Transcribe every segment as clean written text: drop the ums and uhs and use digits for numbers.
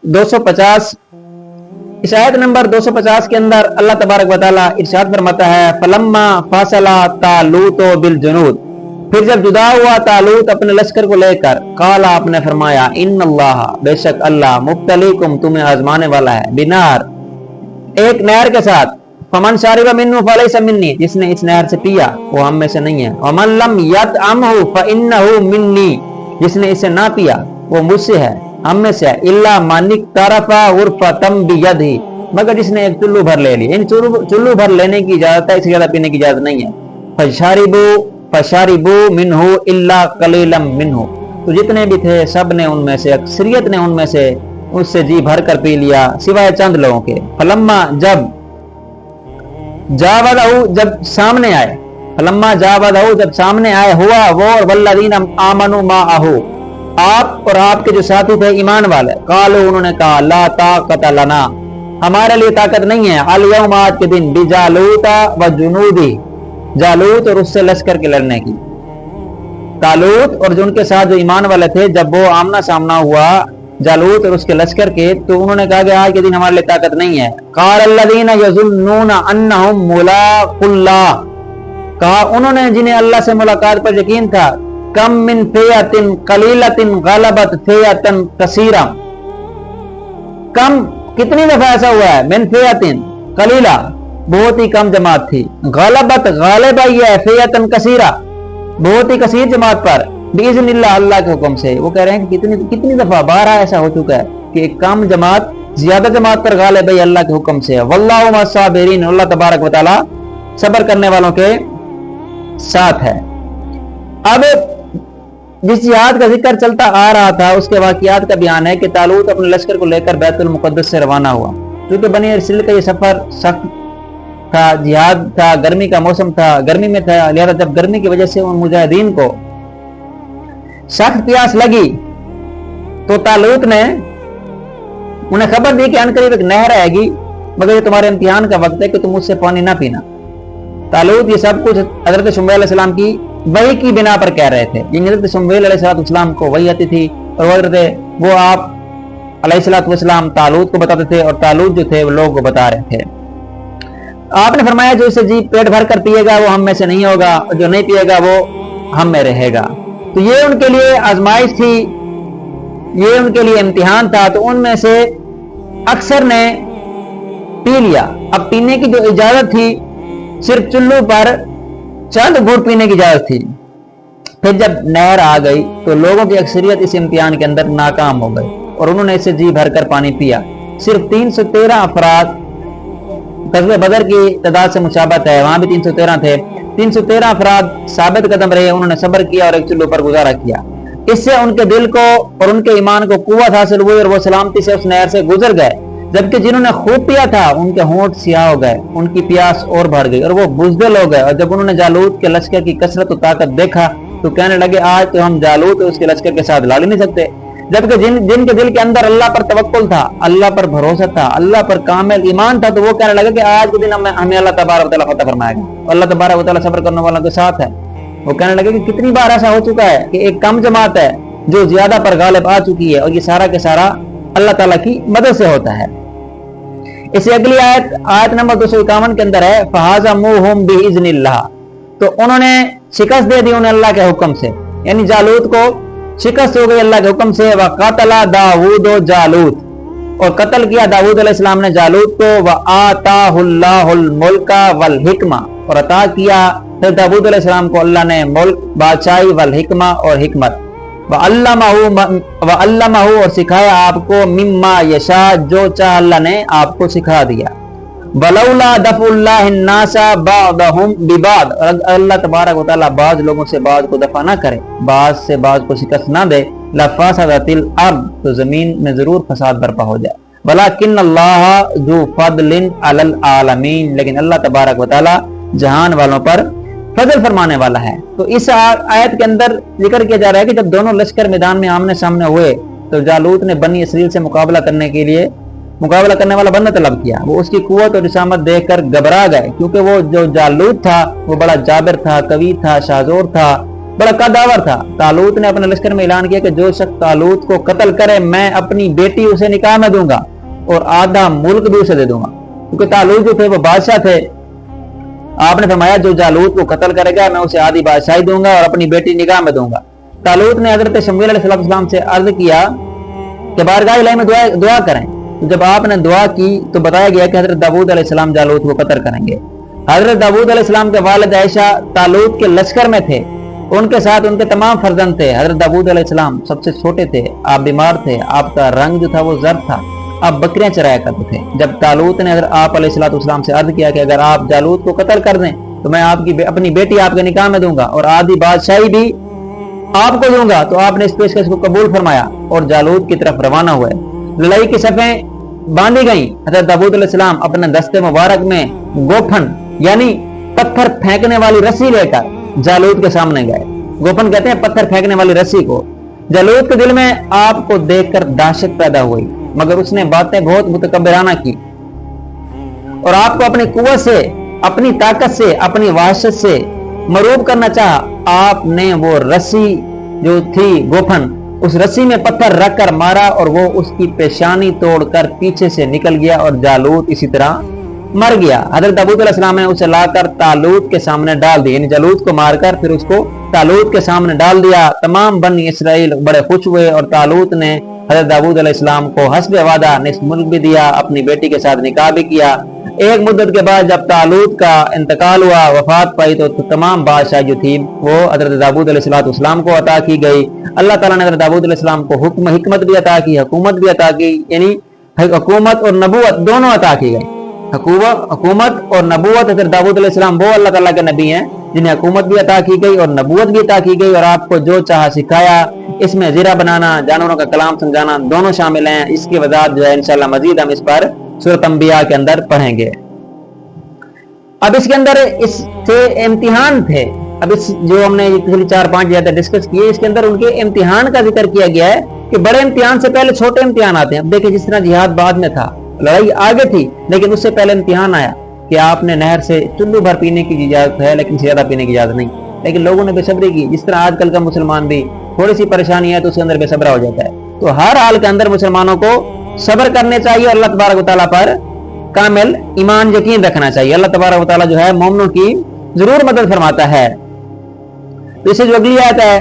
250 इस आयत नंबर 250 के अंदर अल्लाह तबारक व तआला इरशाद फरमाता है फलम्मा फासला तालूत बिल जुनूद, फिर जब जुदा हुआ तालूत अपने लश्कर को लेकर, काला आपने फरमाया इन्नल्लाह बेशक अल्लाह मुब्तलीकुम तुम्हें आजमाने वाला है, बिनार एक नहर के साथ, फमन शारिबा मिन्हु फलैसा मिन्नी जिसने इस नहर से पिया वो हम में से नहीं है, वमन लम यतअमहु फइन्नहु मिन्नी जिसने इसे ना पिया वो मुझसे है, हम में से है, इल्ला मानिक तरफा उर्फतम बियदही मगर जिसने एक चुल्लू भर ले लिया, इन चुल्लू भर लेने की इजाजत है, इससे ज्यादा पीने की इजाजत नहीं है। फशारिबू मिन्हु इल्ला कलीलम मिन्हु, तो जितने भी थे सब ने उनमें से, अक्सरियत ने उनमें से उससे जी भर कर पी लिया सिवाय चंद लोगों के। फलम्मा जब जावदहु जब सामने आए, फलम्मा जावदहु जब सामने आए हुआ वो वल्लदीन आमनु माअहु आप और आपके जो साथी थे ईमान वाले, कालू उन्होंने कहा ला ताकत लना हमारे लिए ताकत नहीं है, अल यौम आज के दिन बिजालूता व जुनूदी जालूत और उससे लश्कर के लड़ने की। तालूत और जो उनके साथ जो ईमान वाले थे जब वो आमना सामना हुआ जालूत और उसके लश्कर के, तो उन्होंने कहा कि आज के दिन हमारे लिए ताकत नहीं है। क़ाल अल्लज़ीना यज़ुन्नूना अन्नहुम मुलाक़ुल्लाह, कहा उन्होंने जिन्हें अल्लाह से मुलाकात पर यकीन था, कम मिन फ़ियतिन क़लीलतिन ग़लबत फ़ियतन कसीरा, कम कितनी दफा ऐसा हुआ है, मिन फ़ियतिन क़लीला बहुत ही कम जमात थी, ग़लबत ग़ालिब आई है फ़ियतन कसीरा बहुत ही कसीर जमात पर, बिइज़्निल्लाह अल्लाह के हुक्म से। वो कह रहे हैं कि कितनी दफा 12 ऐसा हो चुका है कि एक कम जमात ज्यादा जमात पर गालिब है अल्लाह के हुक्म से। वल्लाहु मस्साबिरीन, अल्लाह तबारक व तआला सब्र करने वालों के साथ है। अब जिस जिहाद का जिक्र चलता आ रहा था उसके वाकयात का बयान है कि तालूत अपने लश्कर को लेकर बैतुल मुक़द्दस से रवाना हुआ, क्योंकि बनी इस्राइल का ये सफर सख्त था, जिहाद था, गर्मी का मौसम था, गर्मी में था, लिहाजा जब गर्मी की वजह से उन मुजाहिदीन को सख्त प्यास लगी तो तालूत ने उन्हें खबर दी कि अनकरीब एक नहर आएगी मगर ये तुम्हारे इम्तिहान का वक्त है कि तुम उससे पानी ना पीना। तालूत ये सब कुछ हजरत शुमैल अलैहिस्सलाम की वही की बिना पर कह रहे थे। ये हजरत शुमैल अलैहिस्सलाम को वही आती थी और वो आप अलैहिस्सलाम तालूत को बताते थे और तालूत जो थे वो लोगों को बता रहे थे। आपने फरमाया जो इसे जी पेट भर कर पिएगा वो हम में से नहीं होगा और जो नहीं पिएगा वो हम में रहेगा। तो ये उनके लिए आजमाइश थी, ये उनके लिए इम्तिहान था। तो उनमें से अक्सर ने पी लिया। अब पीने की जो इजाजत थी सिर्फ चुल्लू पर चंद घूंट पीने की इजाजत थी। फिर जब नहर आ गई तो लोगों की अक्सरियत इस इम्तिहान के अंदर नाकाम हो गई और उन्होंने इसे जी भरकर पानी पिया। सिर्फ 313 अफराद, ग़ज़वे बदर की तादाद से मुशाबत है, वहां भी 313 थे, 313 अफराद साबित कदम रहे, उन्होंने सब्र किया और एक चुल्लू पर गुजारा किया। इससे उनके दिल को और उनके ईमान को कुव्वत हासिल हुई और वो सलामती से उस नहर से गुजर गए। जबकि जिन्होंने खूब पिया था उनके होंठ सियाह हो गए, उनकी प्यास और बढ़ गई और वो बुज़दिल हो गए। और जब उन्होंने जालूत के लश्कर की कसरत और ताकत देखा तो कहने लगे आज तो हम जालूत और उसके लश्कर के साथ लड़ नहीं सकते। जबकि जिनके दिल के अंदर अल्लाह पर तवक्कुल था, अल्लाह पर भरोसा था, अल्लाह पर कामिल ईमान था, तो वो कहने लगे कि आज के दिन हमें अल्लाह तबारक व तआला फतह फरमाएगा। अल्लाह तबारक व तआला सब्र करने वालों के साथ है। वो कहने लगे कि कितनी बार ऐसा हो चुका है कि एक कम जमात है जो ज्यादा पर गालिब आ चुकी है और ये सारा के सारा अल्लाह ताला की मदद से होता है। इसे अगली आयत नंबर 251 के अंदर है फहाज़मुहुम बिइज़्निल्लाह, तो उन्होंने शिकस्त दे दी उन्हें अल्लाह के हुक्म से, यानी जालूत को शिकस्त हो गई अल्लाह के हुक्म से। व क़तला दाऊद जालूत, और कत्ल किया दाऊद अलैहिस्सलाम ने जालूत को। व आताहुल्लाहुल मुल्का वल हिकमा, और अता किया दाऊद अलैहिस्सलाम को अल्लाह ने मुल्क, बादशाही, वल हिकमा और हिकमत। व अल्लमहु, और सिखाया आपको, मिम्मा यशा, जो चाह अल्लाह ने आपको सिखा दिया। वलौला दफउल्लाहि अन्नासा बअदहुम बिबाद, अल्लाह तबारक व तआला बाज लोगों से बाज को दफा ना करे, बाज से बाज को शिकस्त ना दे, लफसदतिल अर्द, तो जमीन में जरूर फसाद बर्पा हो जाए। वलाकिन्नल्लाह ज़ू फदलिन अलल आलमीन, लेकिन अल्लाह तबारक व तआला जहान वालों पर फजल फरमाने वाला है। तो इस आयत के अंदर जिक्र किया जा रहा है कि जब दोनों लश्कर मैदान में आमने सामने हुए तो जालूत ने बनी इसराइल से मुकाबला करने वाला बनना तलब किया। वो उसकी कुव्वत और इसामत देखकर घबरा गए, क्योंकि वो जो जालूत था वो बड़ा जाबिर था, कवी था, शाजोर था, बड़ा कदावर था। तालूत ने अपने लश्कर में ऐलान किया कि जो शख्स तालूत को कत्ल करे मैं अपनी बेटी उसे निकाह में दूंगा और आधा मुल्क भी उसे दे दूंगा, क्योंकि तालूत जो थे वो बादशाह थे। आपने फरमाया जो जालूत को कत्ल करेगा मैं उसे आधी बादशाही दूंगा और अपनी बेटी निकाह में दूंगा। तालूत ने हजरत शमूएल अलैहिस्सलाम से अर्ज किया कि बारगाह इलाही में दुआ करें। तो जब आपने दुआ की तो बताया गया कि हजरत दाऊद अलैहिस्सलाम जालूत को कत्ल करेंगे। हजरत दाऊद अलैहिस्सलाम के वालिद आयशा तालूत के लश्कर में थे, उनके साथ उनके तमाम फर्जंद थे। हजरत दाऊद अलैहिस्सलाम सबसे छोटे थे, आप बीमार थे, आपका रंग जो था वो जर्द था, आप बकरियां चराया करते थे। जब तालूत ने आप अलैहिस्सलाम से अर्ज किया कि अगर आप जालूत को कत्ल कर दें तो मैं अपनी बेटी आपके निकाह में दूंगा और आधी बादशाही भी आपको दूंगा, तो आपने इस पेशकश को कबूल फरमाया और जालूत की तरफ रवाना हुए। लड़ाई की सफ़ें बांधी गई। हजरत दाऊद अलैहिस्सलाम अपने दस्ते मुबारक में गोफन यानी पत्थर फेंकने वाली रस्सी लेकर जालूत के सामने गए। गोफन कहते हैं पत्थर फेंकने वाली रस्सी को। जालूत के दिल में आपको देखकर दहशत पैदा हुई, मगर उसने बातें बहुत मुतकब्बिराना की और आपको अपनी कुव्वत से, अपनी ताकत से, अपनी वहशत से मरूब करना चाहा। आपने वो रस्सी जो थी गोफन, उस रस्सी में पत्थर रखकर मारा और वो उसकी पेशानी तोड़कर पीछे से निकल गया और जालूत इसी तरह मर गया। हजरत दाऊद अलैहिस्सलाम ने उसे लाकर तालूत के सामने डाल दिया, यानी जालूत को मारकर फिर उसको तालूत के सामने डाल दिया। तमाम बनी इसराइल बड़े खुश हुए और तालूत ने हजरत दाऊद अलैहिस्सलाम को हस्बे वादा निस्फ मुल्क भी दिया, अपनी बेटी के साथ निकाह भी किया। एक मुद्दत के बाद जब तालूत का इंतकाल हुआ, वफात पाई, तो तमाम बादशाह जो थी वो हजरत दाऊद अलैहिस्सलाम को अता की गई। अल्लाह ताला ने हजरत दाऊद अलैहिस्सलाम को हुक्म हिकमत भी अता की, हुकूमत भी अता की, यानी हुकूमत और नबूवत दोनों अता की गई। हुकूमत और नबूवत, हजरत दाऊद अलैहिस्सलाम वो अल्लाह ताला के नबी हैं जिन्हें हुकूमत भी अता की गई और नबूवत भी अता की गई और आपको जो चाहा सिखाया। इसमें जीरा बनाना, जानवरों का कलाम समझाना दोनों शामिल हैं। इसकी वजाहत जो है इंशाअल्लाह मजीद हम इस पर सूरत अंबिया के अंदर पढ़ेंगे। अब इसके अंदर इससे इम्तिहान थे। अब इस जो हमने पिछली 4-5 ज्यादा डिस्कस किए, इसके अंदर उनके इम्तिहान का जिक्र किया गया है कि बड़े इम्तिहान से पहले छोटे इम्तिहान आते हैं। अब देखिए जिस तरह जिहाद बाद में था, लड़ाई आगे थी, लेकिन उससे पहले इम्तिहान आया कि आपने नहर से चुल्लू भर पीने की इजाजत है लेकिन ज्यादा पीने की इजाजत नहीं। लेकिन लोगों ने बेसब्री की, जिस तरह आजकल का मुसलमान भी थोड़ी सी परेशानी है तो उसके अंदर बेसब्रा हो जाता है। तो हर हाल के अंदर मुसलमानों को सब्र करने चाहिए, अल्लाह तबारक व तआला पर कामिल ईमान यकीन रखना चाहिए। अल्लाह तबारक व तआला जो है मोमिनों की जरूर मदद फरमाता है। तो इसे जो अगली आयत है,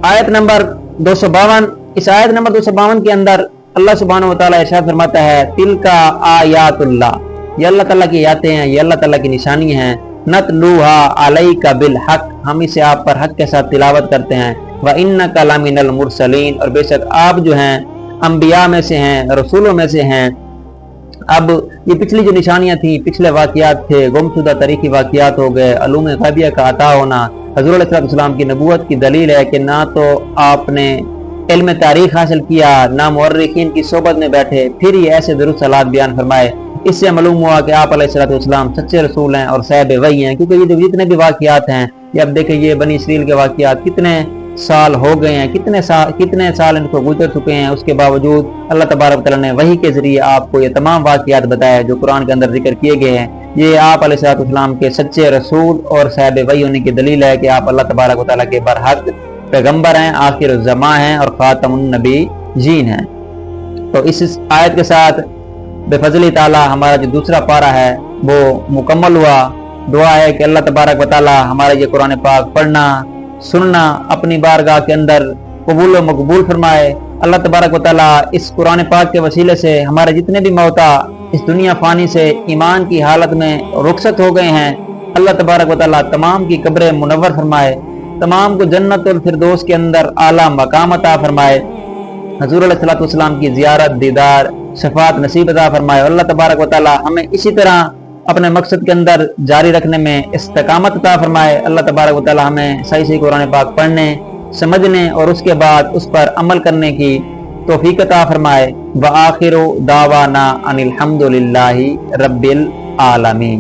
आयत नंबर 252, इस आयत नंबर 252 के अंदर अल्लाह सुब्हानहु व तआला इरशाद फरमाता है, तिलका आयातुल्लाह, ये अल्लाह ताला की आयतें हैं, ये अल्लाह ताला की निशानी हैं। नतलूहा अलैका बिल हक, हम इसे आप पर हक के साथ तिलावत करते हैं। व इन्नका लमिनल मुरसलीन, और बेशक आप जो हैं अंबिया में से हैं, रसूलों में से हैं। अब ये पिछली जो निशानियां थी, पिछले वाकयात थे, गुमशुदा तारीखी वाकयात हो गए, अलूम गैबिया का अता होना, हज़रत अलैहिस्सलाम की नबूवत की दलील है कि ना तो आपने इल्म तारीख हासिल किया, ना मुअर्रिखीन की सोबत में बैठे, फिर ये ऐसे दुरुस्त हालात बयान फरमाए। इससे मालूम हुआ कि आप अलैहिस्सलाम सच्चे रसूल हैं और साहिब वही हैं, क्योंकि ये जो जितने भी वाकयात हैं, ये अब देखें ये बनी इसराइल के वाकयात कितने साल हो गए हैं, कितने साल इनको गुजर चुके हैं, उसके बावजूद अल्लाह तबारक व तआला ने वही के जरिए आपको ये तमाम वाकयात बताए जो कुरान के अंदर जिक्र किए गए हैं। ये आप अलैहिस्सलाम के सच्चे रसूल और साहिब वही होने की दलील है कि आप अल्लाह तबारक व तआला के बरहक पैगंबर हैं, आखिर ज़मा हैं और खातमुन नबीयीन हैं। तो इस आयत के साथ बेफजली ताला हमारा जो दूसरा पारा है वो मुकम्मल हुआ। दुआ है कि अल्लाह तबारक व तआला हमारा ये कुरान पाक पढ़ना सुनना अपनी बारगाह के अंदर कबूल व मकबूल फरमाए। अल्लाह तबारक व तआला इस कुरान पाक के वसीले से हमारे जितने भी मौता इस दुनिया फानी से ईमान की हालत में रुखसत हो गए हैं, अल्लाह तबारक व तआला तमाम की कब्रें मुनव्वर फरमाए, तमाम को जन्नतुल फिरदौस के अंदर आला मकाम अता फरमाए, हुजूर अलैहिस्सलाम की ज़ियारत दीदार शफात नसीब अता फरमाए। अल्लाह तबारक व तआला हमें इसी तरह अपने मकसद के अंदर जारी रखने में इस्तिकामत अता फरमाए। अल्लाह तबारक व तआला हमें सही कुरान पाक पढ़ने, समझने और उसके बाद उस पर अमल करने की तौफीक अता फरमाए। व आखिरु दावाना अनिल हम्दुलिल्लाहि रब्बिल आलमीन।